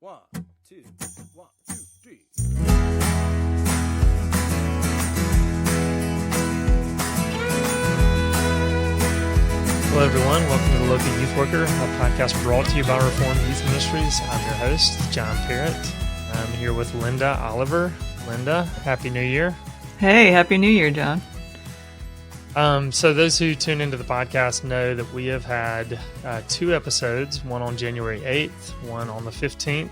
One, two, 1, 2, 3. Hello, everyone. Welcome to the Local Youth Worker, a podcast brought to you by Reformed Youth Ministries. I'm your host, John Parrott. I'm here with Linda Oliver. Linda, Happy New Year. Hey, Happy New Year, John. So those who tune into the podcast know that we have had 2 episodes, one on January 8th, one on the 15th,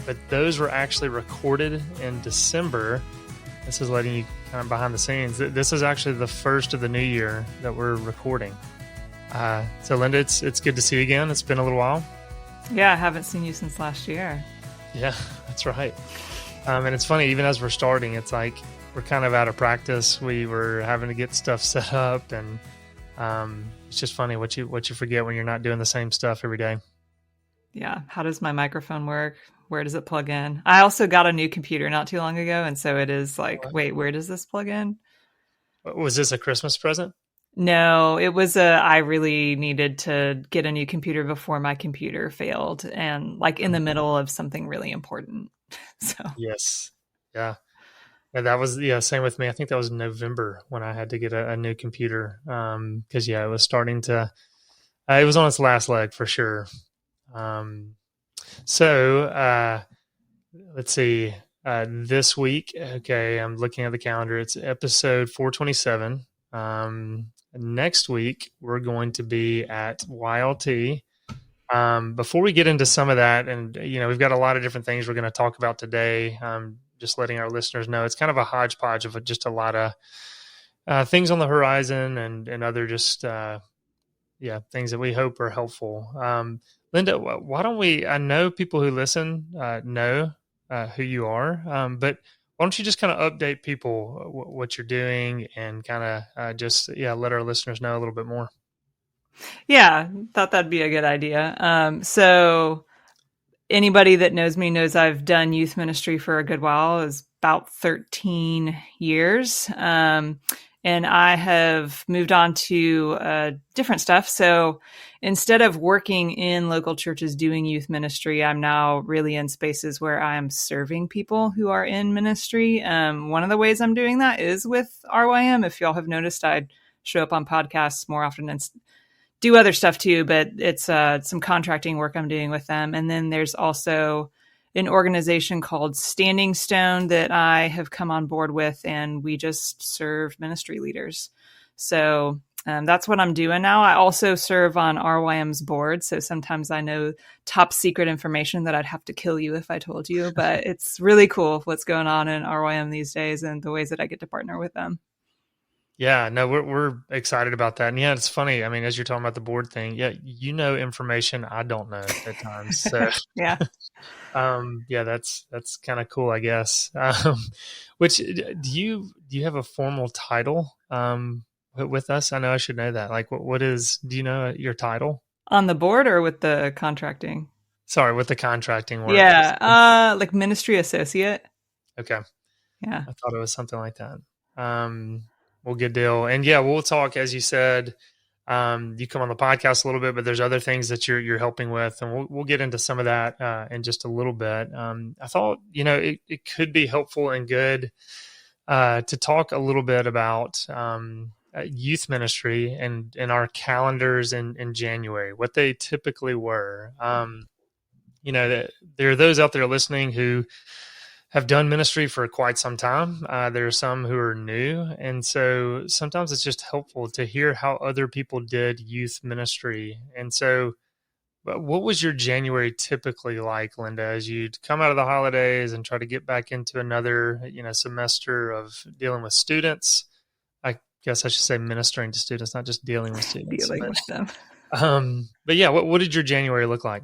but those were actually recorded in December. This is letting you kind of behind the scenes. This is actually the first of the new year that we're recording. So Linda, it's good to see you again. It's been a little while. Yeah, I haven't seen you since last year. Yeah, that's right. And it's funny, even as we're starting, it's like we're kind of out of practice. We were having to get stuff set up, and it's just funny what you forget when you're not doing the same stuff every day. Yeah. How does my microphone work? Where does it plug in? I also got a new computer not too long ago, and so it is like, wait, where does this plug in? Was this a Christmas present? No, it was I really needed to get a new computer before my computer failed, and like in the middle of something really important. So Yes. Yeah. Yeah, that was, same with me. I think that was November when I had to get a new computer. Cause it was starting to, it was on its last leg for sure. So let's see, this week, okay, I'm looking at the calendar. It's episode 427. Next week we're going to be at YLT. Before we get into some of that, and we've got a lot of different things we're going to talk about today. Just letting our listeners know it's kind of a hodgepodge of just a lot of things on the horizon and other just things that we hope are helpful. Linda, why don't we? I know people who listen know who you are, but why don't you just kind of update people what you're doing and kind of just let our listeners know a little bit more. yeah, thought that'd be a good idea. So anybody that knows me knows I've done youth ministry for a good while. It was about 13 years. And I have moved on to different stuff. So instead of working in local churches doing youth ministry, I'm now really in spaces where I'm serving people who are in ministry. One of the ways I'm doing that is with RYM. If y'all have noticed, I show up on podcasts more often and do other stuff too, but it's some contracting work I'm doing with them. And then there's also an organization called Standing Stone that I have come on board with, and we just serve ministry leaders. So that's what I'm doing now. I also serve on RYM's board, so sometimes I know top secret information that I'd have to kill you if I told you, but it's really cool what's going on in RYM these days and the ways that I get to partner with them. Yeah, no, we're excited about that. And yeah, it's funny. I mean, as you're talking about the board thing, information I don't know at times. So Yeah. that's kind of cool, I guess. Which do you have a formal title with us? I know I should know that. Like do you know your title? On the board or with the contracting? Sorry, with the contracting work. Yeah, like ministry associate. Okay. Yeah. I thought it was something like that. Well, good deal. And yeah, we'll talk, as you said, you come on the podcast a little bit, but there's other things that you're helping with, and we'll get into some of that in just a little bit. I thought, it could be helpful and good to talk a little bit about youth ministry and our calendars in January, what they typically were. There are those out there listening who have done ministry for quite some time. There are some who are new. And so sometimes it's just helpful to hear how other people did youth ministry. And so what was your January typically like, Linda, as you'd come out of the holidays and try to get back into another, semester of dealing with students? I guess I should say ministering to students, not just dealing with students. With them. But yeah, what did your January look like?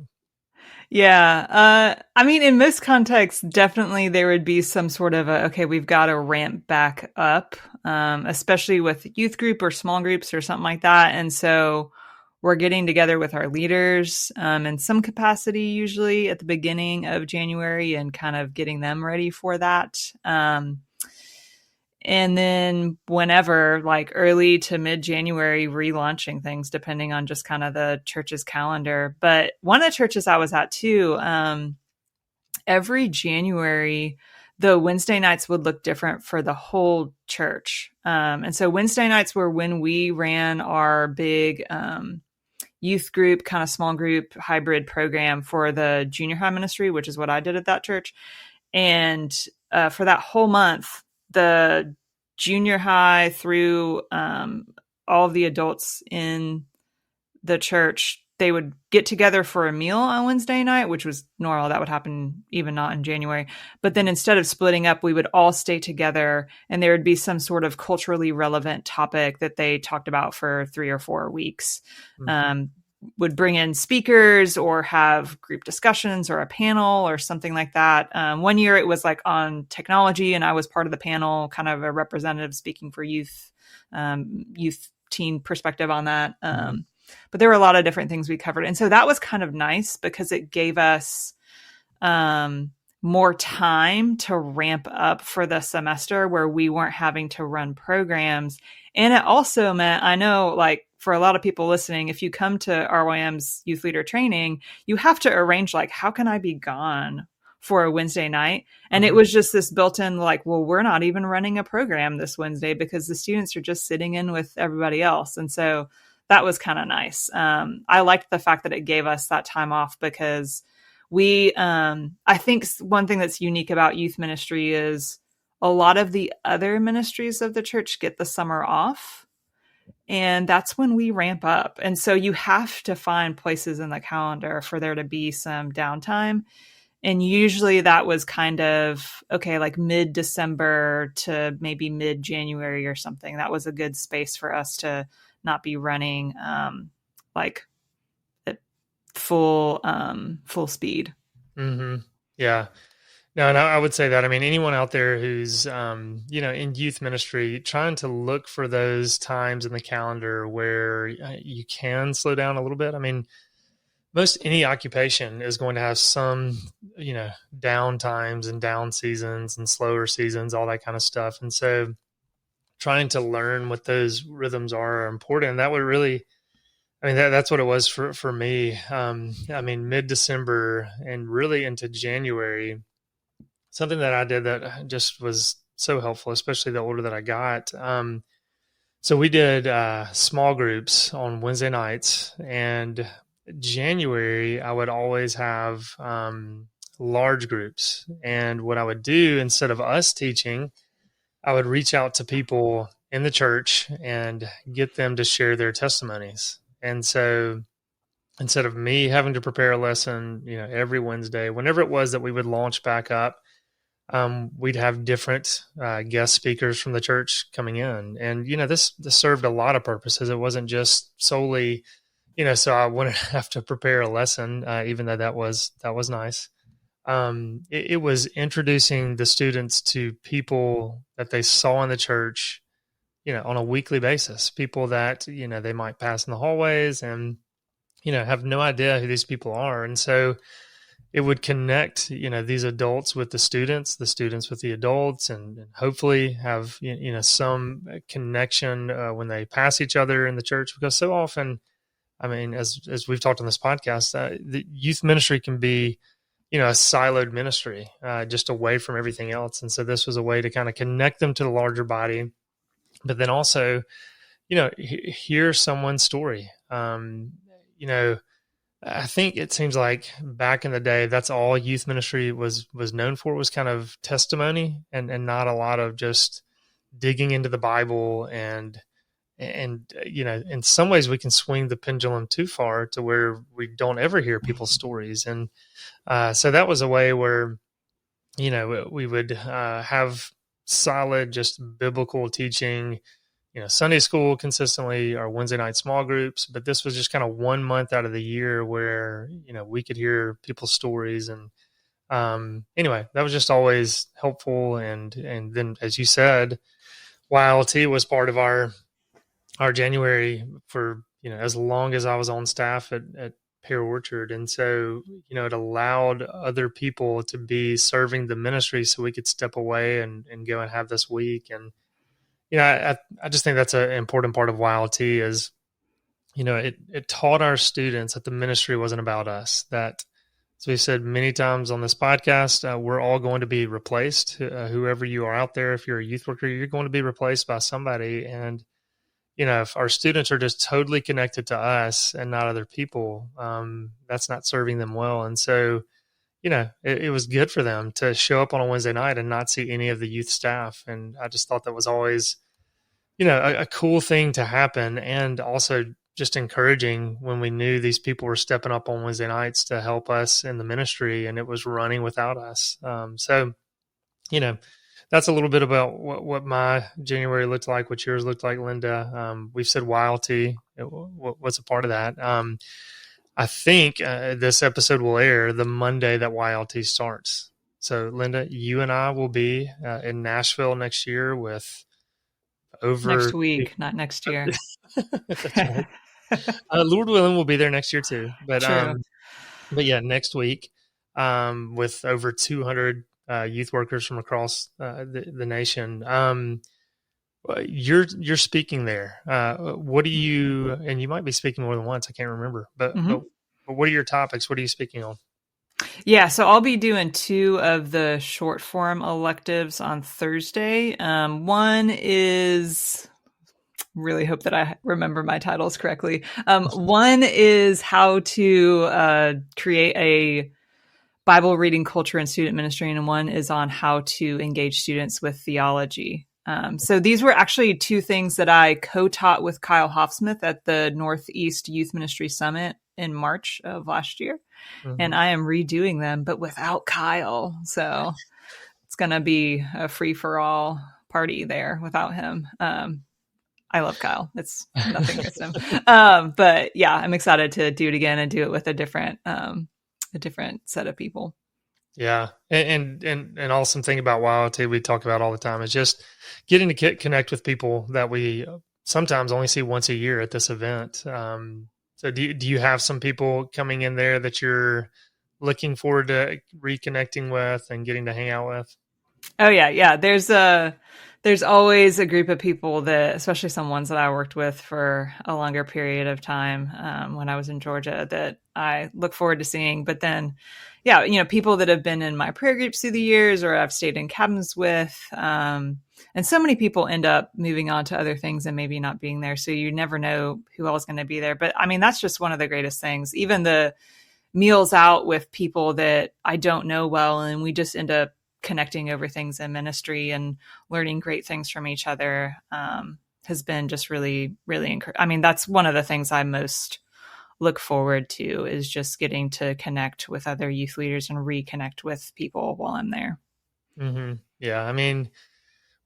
Yeah. I mean, in most contexts, definitely there would be some sort of we've got to ramp back up, especially with youth group or small groups or something like that. And so we're getting together with our leaders in some capacity, usually at the beginning of January, and kind of getting them ready for that. And then whenever, like early to mid-January, relaunching things, depending on just kind of the church's calendar. But one of the churches I was at too, every January, the Wednesday nights would look different for the whole church. And so Wednesday nights were when we ran our big youth group, kind of small group hybrid program for the junior high ministry, which is what I did at that church. And for that whole month, the junior high through all of the adults in the church, they would get together for a meal on Wednesday night, which was normal. That would happen even not in January. But then instead of splitting up, we would all stay together, and there would be some sort of culturally relevant topic that they talked about for 3 or 4 weeks. Would bring in speakers or have group discussions or a panel or something like that. One year it was like on technology, and I was part of the panel, kind of a representative speaking for youth teen perspective on that. But there were a lot of different things we covered. And so that was kind of nice because it gave us more time to ramp up for the semester where we weren't having to run programs. And it also meant, I know, like for a lot of people listening, if you come to RYM's youth leader training, you have to arrange like, how can I be gone for a Wednesday night? And it was just this built-in like, well, we're not even running a program this Wednesday because the students are just sitting in with everybody else. And so that was kind of nice. I liked the fact that it gave us that time off because we, I think one thing that's unique about youth ministry is a lot of the other ministries of the church get the summer off, and that's when we ramp up. And so you have to find places in the calendar for there to be some downtime. And usually that was kind of, okay, like mid-December to maybe mid-January or something. That was a good space for us to not be running like at full speed. Yeah. No, and I would say that, I mean, anyone out there who's, in youth ministry, trying to look for those times in the calendar where you can slow down a little bit. I mean, most any occupation is going to have some, down times and down seasons and slower seasons, all that kind of stuff. And so trying to learn what those rhythms are important. And that would really, I mean, that's what it was for me. I mean, mid-December and really into January, something that I did that just was so helpful, especially the older that I got. So we did small groups on Wednesday nights, and January, I would always have large groups. And what I would do, instead of us teaching, I would reach out to people in the church and get them to share their testimonies. And so instead of me having to prepare a lesson, every Wednesday, whenever it was that we would launch back up, we'd have different guest speakers from the church coming in. And, this served a lot of purposes. It wasn't just solely, so I wouldn't have to prepare a lesson, even though that was nice. It was introducing the students to people that they saw in the church, on a weekly basis, people that, they might pass in the hallways and, have no idea who these people are. And so it would connect, these adults with the students with the adults, and hopefully have, some connection when they pass each other in the church, because so often, I mean, as we've talked on this podcast, the youth ministry can be, a siloed ministry, just away from everything else. And so this was a way to kind of connect them to the larger body, but then also, hear someone's story. I think it seems like back in the day, that's all youth ministry was known for, was kind of testimony and not a lot of just digging into the Bible. And in some ways we can swing the pendulum too far to where we don't ever hear people's stories. And so that was a way where, we would have solid, just biblical teaching, Sunday school consistently, our Wednesday night small groups, but this was just kind of 1 month out of the year where, we could hear people's stories. And anyway, that was just always helpful. And then, as you said, YLT was part of our January for, as long as I was on staff at Pear Orchard. And so, it allowed other people to be serving the ministry so we could step away and go and have this week. And, I just think that's an important part of YLT is, it taught our students that the ministry wasn't about us, that So we said many times on this podcast, we're all going to be replaced. Whoever you are out there, if you're a youth worker, you're going to be replaced by somebody. And, if our students are just totally connected to us and not other people, that's not serving them well. And so, it was good for them to show up on a Wednesday night and not see any of the youth staff. And I just thought that was always, a cool thing to happen, and also just encouraging when we knew these people were stepping up on Wednesday nights to help us in the ministry, and it was running without us. So, that's a little bit about what my January looked like, what yours looked like, Linda. We've said YLT. What's a part of that? I think this episode will air the Monday that YLT starts. So, Linda, you and I will be in Nashville next year with over next week, not next year. That's right. Lord willing, we'll be there next year too. But True. but yeah, next week with over 200 youth workers from across the nation. You're speaking there. What do you? And you might be speaking more than once. I can't remember. But what are your topics? What are you speaking on? Yeah, so I'll be doing 2 of the short form electives on Thursday. One is, really hope that I remember my titles correctly. One is how to create a Bible reading culture in student ministry, and one is on how to engage students with theology. So these were actually 2 things that I co-taught with Kyle Hoffsmith at the Northeast Youth Ministry Summit in March of last year. Mm-hmm. And I am redoing them, but without Kyle. So it's going to be a free-for-all party there without him. I love Kyle. It's nothing against him. But yeah, I'm excited to do it again and do it with a different set of people. Yeah. And awesome thing about YLT we talk about all the time is just getting to connect with people that we sometimes only see once a year at this event. So do you have some people coming in there that you're looking forward to reconnecting with and getting to hang out with? Oh yeah. Yeah. There's always a group of people that, especially some ones that I worked with for a longer period of time when I was in Georgia, that I look forward to seeing. But then, yeah, people that have been in my prayer groups through the years or I've stayed in cabins with. And so many people end up moving on to other things and maybe not being there. So you never know who else is going to be there. But I mean, that's just one of the greatest things. Even the meals out with people that I don't know well, and we just end up connecting over things in ministry and learning great things from each other has been just really, really encouraging. I mean, that's one of the things I most look forward to, is just getting to connect with other youth leaders and reconnect with people while I'm there. Mm-hmm. Yeah. I mean,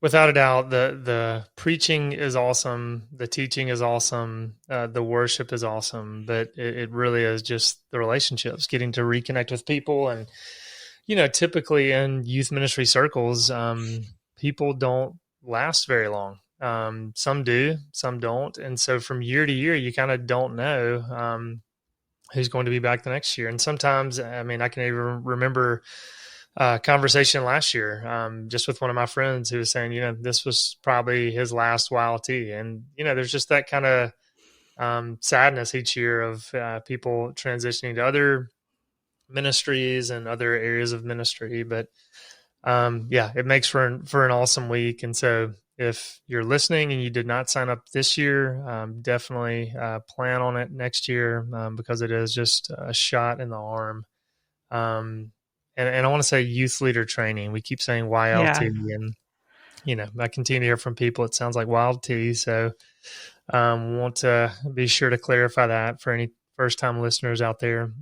without a doubt, the preaching is awesome. The teaching is awesome. The worship is awesome, but it really is just the relationships, getting to reconnect with people. And typically in youth ministry circles, people don't last very long. Some do, some don't. And so from year to year, you kind of don't know who's going to be back the next year. And sometimes, I mean, I can even remember a conversation last year just with one of my friends who was saying, this was probably his last YLT. And, there's just that kind of sadness each year of people transitioning to other ministries and other areas of ministry. But it makes for an awesome week. And so if you're listening and you did not sign up this year, definitely plan on it next year because it is just a shot in the arm. And I want to say youth leader training. We keep saying YLT, and I continue to hear from people. It sounds like Wild T. So want to be sure to clarify that for any first time listeners out there.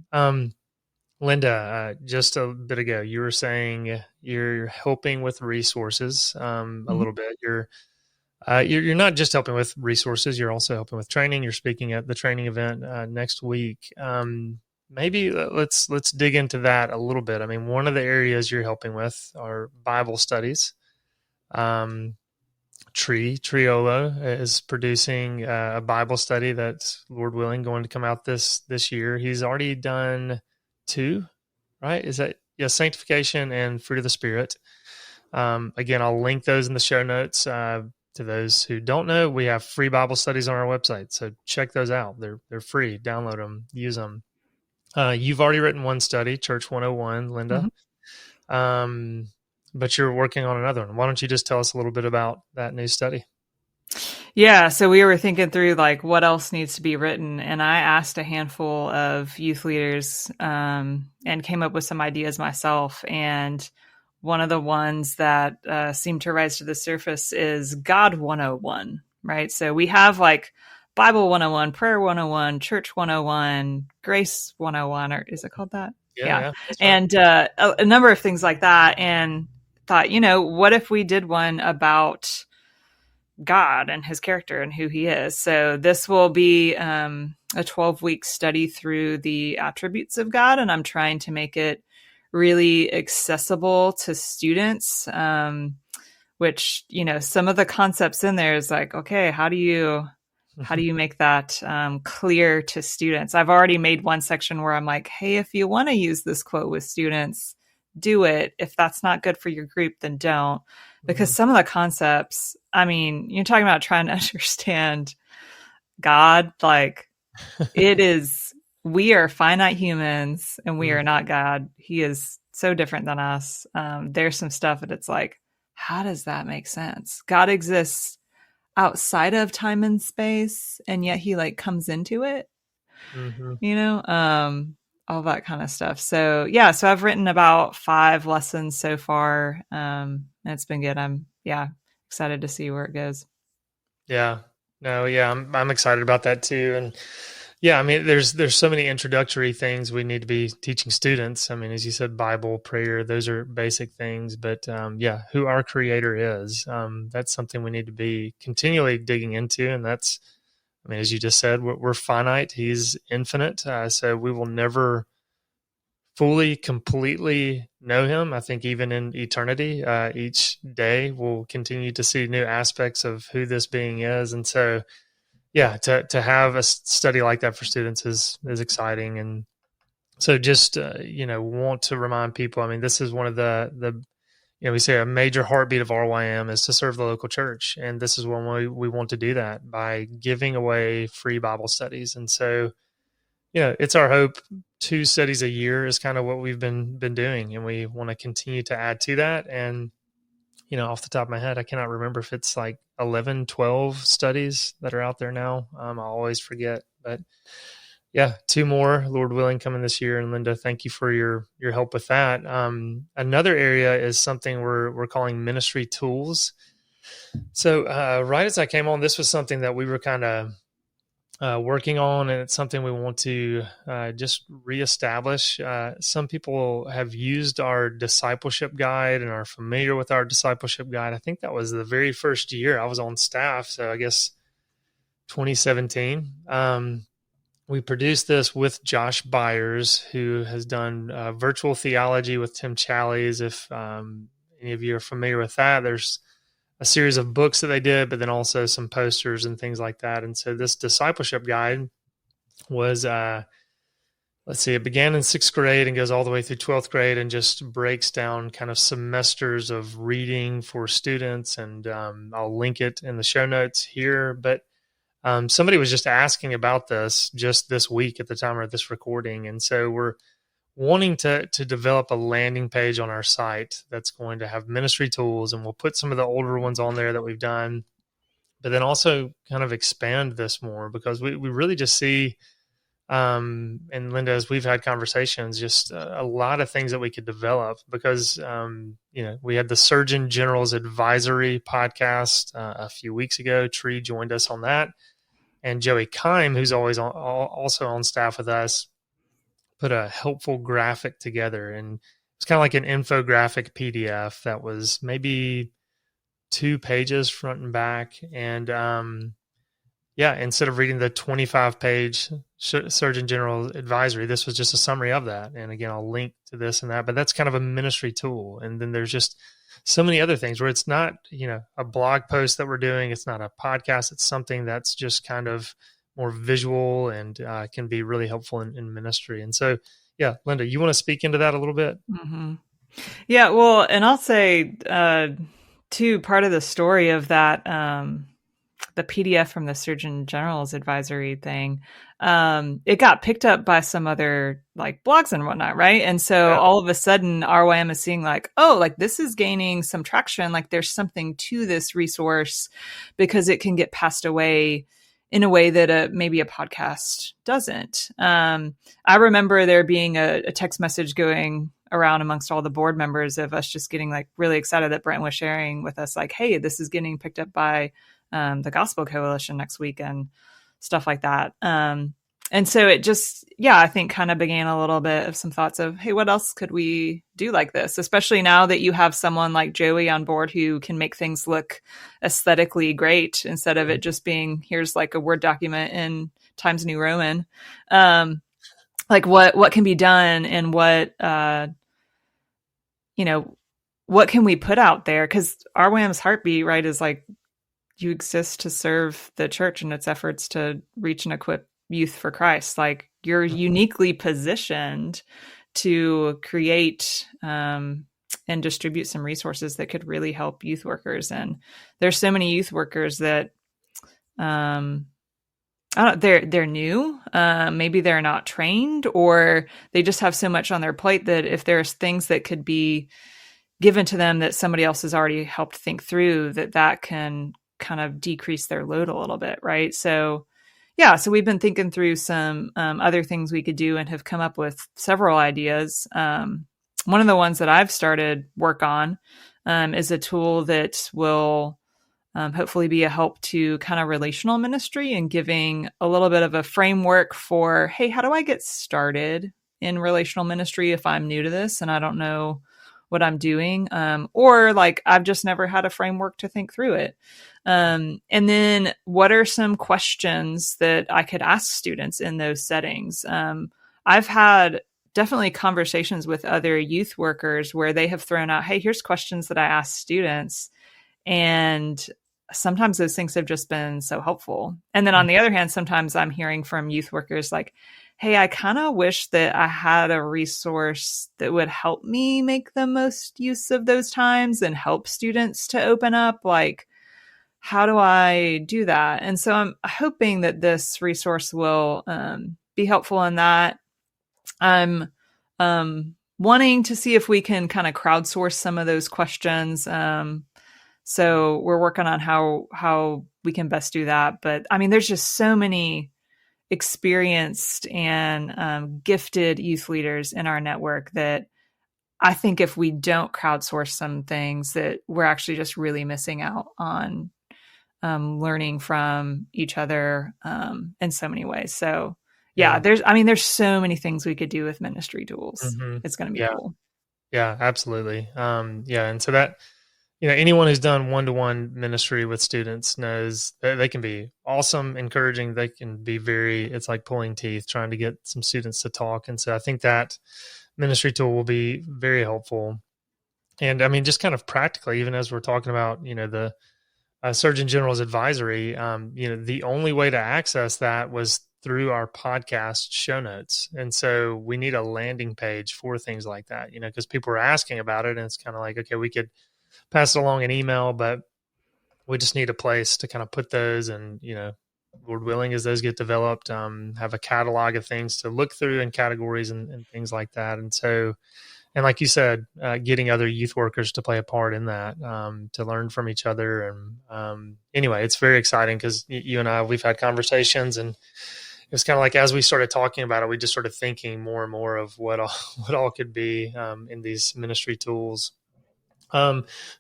Linda, just a bit ago, you were saying you're helping with resources a little bit. You're not just helping with resources; you're also helping with training. You're speaking at the training event next week. Maybe let's dig into that a little bit. I mean, one of the areas you're helping with are Bible studies. Triolo is producing a Bible study that's, Lord willing, going to come out this year. He's already done 2, right? Is that sanctification and fruit of the Spirit. Again, I'll link those in the show notes. To those who don't know, we have free Bible studies on our website, so check those out. They're free. Download them, use them. You've already written one study, Church 101, Linda, but you're working on another one. Why don't you just tell us a little bit about that new study? Yeah, so we were thinking through like what else needs to be written, and I asked a handful of youth leaders and came up with some ideas myself. And one of the ones that seemed to rise to the surface is God 101, right? So we have like Bible 101, Prayer 101, Church 101, Grace 101, or is it called that? Yeah. And a number of things like that. And thought, what if we did one about God and his character and who he is? So this will be a 12-week study through the attributes of God, and I'm trying to make it really accessible to students, which, some of the concepts in there is like, okay, how do you make that clear to students? I've already made one section where I'm like, hey, if you want to use this quote with students, do it. If that's not good for your group, then don't. Because some of the concepts, I mean, you're talking about trying to understand God, like we are finite humans and we are not God. He is so different than us. There's some stuff that it's like, how does that make sense? God exists outside of time and space, and yet he like comes into it, all that kind of stuff. So yeah, so I've written about 5 lessons so far. And it's been good. I'm excited to see where it goes. Yeah, no, yeah, I'm excited about that too. And yeah, I mean, there's so many introductory things we need to be teaching students. I mean, as you said, Bible, prayer, those are basic things, but who our Creator is, that's something we need to be continually digging into. And that's, I mean, as you just said, we're finite. He's infinite. So we will never fully, completely know him. I think even in eternity, each day we'll continue to see new aspects of who this being is. And so, yeah, to have a study like that for students is exciting. And so just, want to remind people, I mean, this is one of the we say a major heartbeat of RYM is to serve the local church. And this is when we want to do that by giving away free Bible studies. And so, it's our hope 2 studies a year is kind of what we've been doing. And we want to continue to add to that. And, off the top of my head, I cannot remember if it's like 11, 12 studies that are out there now. I always forget, but yeah, 2 more, Lord willing, coming this year. And Linda, thank you for your help with that. Another area is something we're calling ministry tools. So right as I came on, this was something that we were kind of working on, and it's something we want to just reestablish. Some people have used our discipleship guide and are familiar with our discipleship guide. I think that was the very first year I was on staff, so I guess 2017. We produced this with Josh Byers, who has done virtual theology with Tim Challies. If any of you are familiar with that, there's a series of books that they did, but then also some posters and things like that. And so this discipleship guide was, it began in 6th grade and goes all the way through 12th grade and just breaks down kind of semesters of reading for students. And I'll link it in the show notes here. But somebody was just asking about this just this week at the time of this recording. And so we're wanting to develop a landing page on our site that's going to have ministry tools, and we'll put some of the older ones on there that we've done, but then also kind of expand this more, because we really just see, and Linda, as we've had conversations, just a lot of things that we could develop, because, we had the Surgeon General's Advisory podcast a few weeks ago. Tree joined us on that, and Joey Keim, who's always also on staff with us, put a helpful graphic together, and it's kind of like an infographic PDF that was maybe 2 pages front and back. And instead of reading the 25-page Surgeon General Advisory, this was just a summary of that. And again, I'll link to this and that, but that's kind of a ministry tool. And then there's just so many other things where it's not, a blog post that we're doing. It's not a podcast. It's something that's just kind of more visual and can be really helpful in ministry. And so, yeah, Linda, you want to speak into that a little bit? Mm-hmm. Yeah, well, and I'll say, too, part of the story of that the PDF from the Surgeon General's advisory thing, it got picked up by some other like blogs and whatnot, right? And so all of a sudden RYM is seeing like, oh, like this is gaining some traction. Like there's something to this resource because it can get passed away in a way that maybe a podcast doesn't. I remember there being a text message going around amongst all the board members of us just getting like really excited that Brent was sharing with us like, hey, this is getting picked up by the Gospel Coalition next week and stuff like that. And so it just, I think kind of began a little bit of some thoughts of, hey, what else could we do like this? Especially now that you have someone like Joey on board who can make things look aesthetically great instead of it just being, here's like a Word document in Times New Roman. Like what can be done and what can we put out there? Because RWAM's heartbeat, right, is like you exist to serve the church in its efforts to reach and equip youth for Christ. Like you're uniquely positioned to create and distribute some resources that could really help youth workers. And there's so many youth workers that they're new. Maybe they're not trained, or they just have so much on their plate that if there's things that could be given to them that somebody else has already helped think through, that can kind of decrease their load a little bit. Right. So we've been thinking through some other things we could do and have come up with several ideas. One of the ones that I've started work on is a tool that will hopefully be a help to kind of relational ministry and giving a little bit of a framework for, hey, how do I get started in relational ministry if I'm new to this and I don't know what I'm doing? Or like, I've just never had a framework to think through it. And then what are some questions that I could ask students in those settings? I've had definitely conversations with other youth workers where they have thrown out, hey, here's questions that I ask students. And sometimes those things have just been so helpful. And then on the other hand, sometimes I'm hearing from youth workers like, hey, I kind of wish that I had a resource that would help me make the most use of those times and help students to open up. Like, how do I do that? And so I'm hoping that this resource will be helpful in that. I'm wanting to see if we can kind of crowdsource some of those questions. So we're working on how we can best do that. But I mean, there's just so many experienced and gifted youth leaders in our network that I think if we don't crowdsource some things, that we're actually just really missing out on learning from each other in so many ways. So there's so many things we could do with ministry tools. Mm-hmm. It's going to be cool. Yeah, absolutely. And so that, anyone who's done one-to-one ministry with students knows that they can be awesome, encouraging. They can be it's like pulling teeth, trying to get some students to talk. And so I think that ministry tool will be very helpful. And I mean, just kind of practically, even as we're talking about, the Surgeon General's advisory, the only way to access that was through our podcast show notes. And so we need a landing page for things like that, because people are asking about it, and it's kind of like, okay, we could pass it along an email, but we just need a place to kind of put those, and, Lord willing, as those get developed, have a catalog of things to look through and categories and things like that. And so, and like you said, getting other youth workers to play a part in that, to learn from each other. And anyway, it's very exciting because you and I, we've had conversations, and it was kind of like, as we started talking about it, we just started thinking more and more of what all could be in these ministry tools.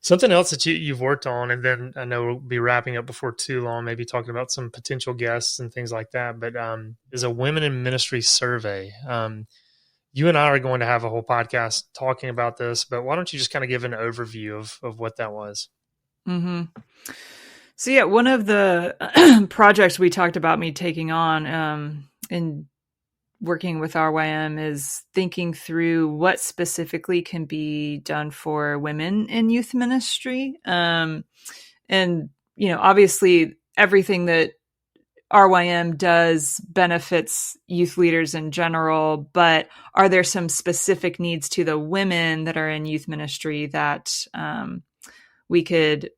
Something else that you've worked on, and then I know we'll be wrapping up before too long, maybe talking about some potential guests and things like that, but is a Women in Ministry survey. You and I are going to have a whole podcast talking about this, but why don't you just kind of give an overview of what that was? Mm-hmm. So one of the projects we talked about me taking on in working with RYM is thinking through what specifically can be done for women in youth ministry. And, obviously everything that RYM does benefits youth leaders in general, but are there some specific needs to the women that are in youth ministry that we could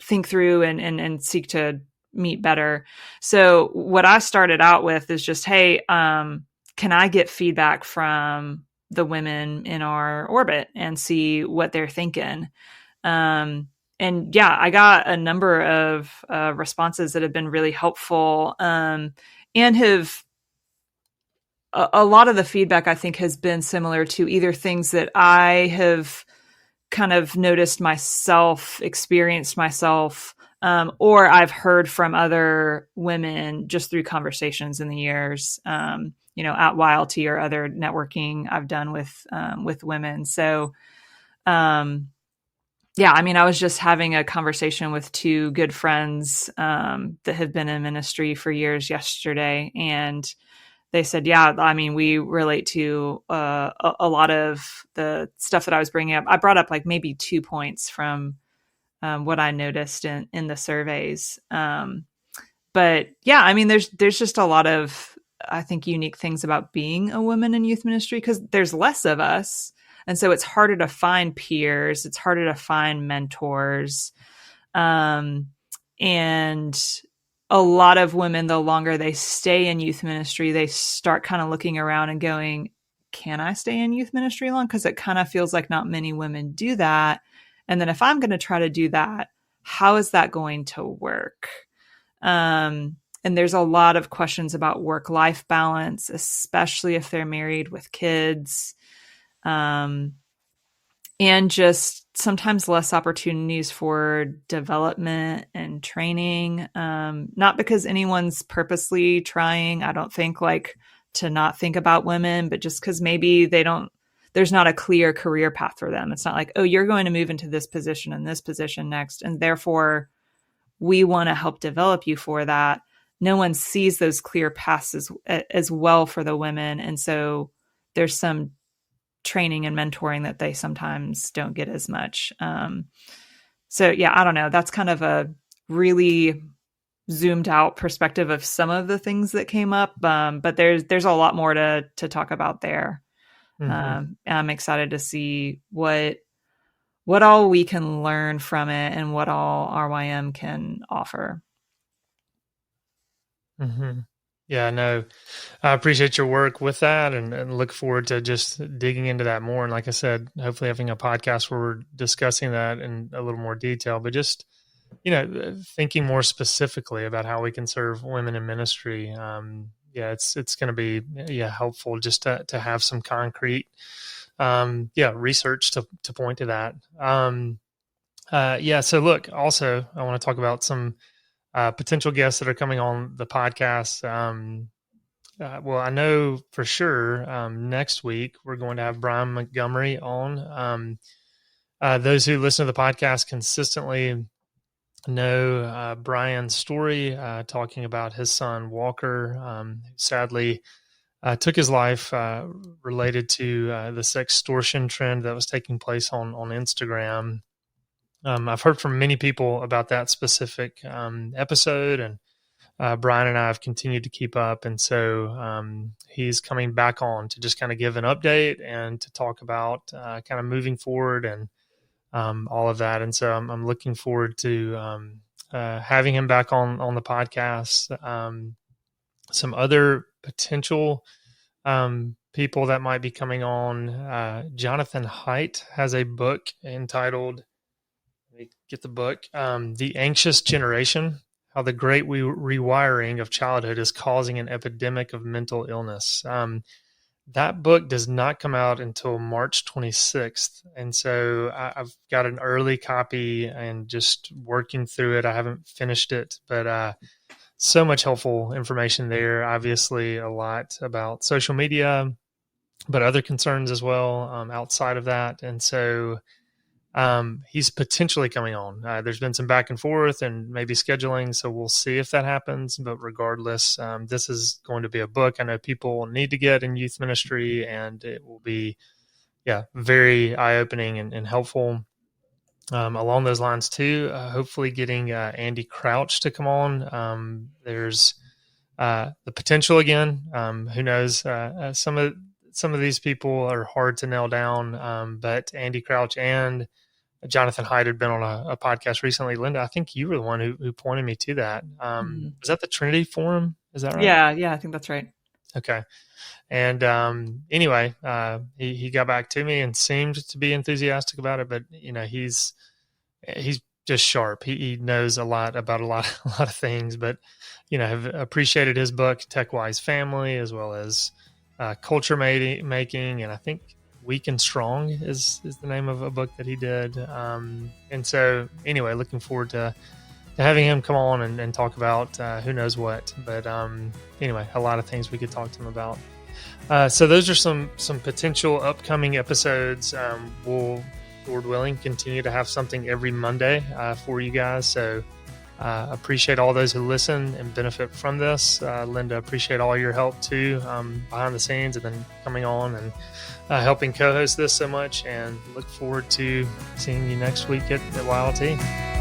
think through and seek to meet better. So what I started out with is just, hey, can I get feedback from the women in our orbit and see what they're thinking? And yeah, I got a number of responses that have been really helpful, and have a lot of the feedback I think has been similar to either things that I have kind of noticed myself, experienced myself, or I've heard from other women just through conversations in the years, at YLT or other networking I've done with women. So, yeah, I mean, I was just having a conversation with two good friends that have been in ministry for years yesterday, and they said, yeah, I mean, we relate to a lot of the stuff that I was bringing up. I brought up like maybe 2 points from what I noticed in the surveys. But yeah, I mean, there's just a lot of, I think, unique things about being a woman in youth ministry because there's less of us. And so it's harder to find peers. It's harder to find mentors. And a lot of women, the longer they stay in youth ministry, they start kind of looking around and going, can I stay in youth ministry long? Because it kind of feels like not many women do that. And then if I'm going to try to do that, how is that going to work? And there's a lot of questions about work-life balance, especially if they're married with kids. And just sometimes less opportunities for development and training. Not because anyone's purposely trying, I don't think, like to not think about women, but just because maybe there's not a clear career path for them. It's not like, oh, you're going to move into this position and this position next, and therefore we want to help develop you for that. No one sees those clear paths as well for the women. And so there's some training and mentoring that they sometimes don't get as much. So yeah, I don't know. That's kind of a really zoomed out perspective of some of the things that came up. But there's a lot more to talk about there. Mm-hmm. I'm excited to see what all we can learn from it and what all RYM can offer. Mm-hmm. Yeah, no, I appreciate your work with that and look forward to just digging into that more. And like I said, hopefully having a podcast where we're discussing that in a little more detail, but just, thinking more specifically about how we can serve women in ministry. It's going to be, helpful just to have some concrete, research to point to that. So look, also I want to talk about some potential guests that are coming on the podcast. Well, I know for sure next week we're going to have Brian Montgomery on. Those who listen to the podcast consistently know Brian's story, talking about his son Walker, who sadly took his life related to the sextortion trend that was taking place on Instagram. I've heard from many people about that specific episode, and Brian and I have continued to keep up. And so he's coming back on to just kind of give an update and to talk about kind of moving forward and all of that. And so I'm looking forward to having him back on the podcast. Some other potential people that might be coming on. Jonathan Haidt has a book entitled, get the book, The Anxious Generation, How the Great Rewiring of Childhood is Causing an Epidemic of Mental Illness. That book does not come out until March 26th. And so I've got an early copy and just working through it. I haven't finished it, but so much helpful information there. Obviously, a lot about social media, but other concerns as well outside of that. And so he's potentially coming on. There's been some back and forth and maybe scheduling, so we'll see if that happens. But regardless, this is going to be a book I know people need to get in youth ministry, and it will be, very eye-opening and helpful. Along those lines too, hopefully getting Andy Crouch to come on. There's the potential again. Who knows? Some of these people are hard to nail down, but Andy Crouch and Jonathan Haidt had been on a podcast recently. Linda, I think you were the one who pointed me to that. Was that the Trinity Forum? Is that right? Yeah, I think that's right. Okay. And anyway, he got back to me and seemed to be enthusiastic about it. But he's just sharp. He knows a lot about a lot of things. But have appreciated his book, Tech Wise Family, as well as culture making, and I think Weak and Strong is the name of a book that he did. And so anyway, looking forward to having him come on and talk about who knows what. But anyway, a lot of things we could talk to him about. So those are some potential upcoming episodes. We'll, Lord willing, continue to have something every Monday for you guys. So appreciate all those who listen and benefit from this. Linda, appreciate all your help too, behind the scenes, and then coming on and helping co-host this so much. And look forward to seeing you next week at YLT.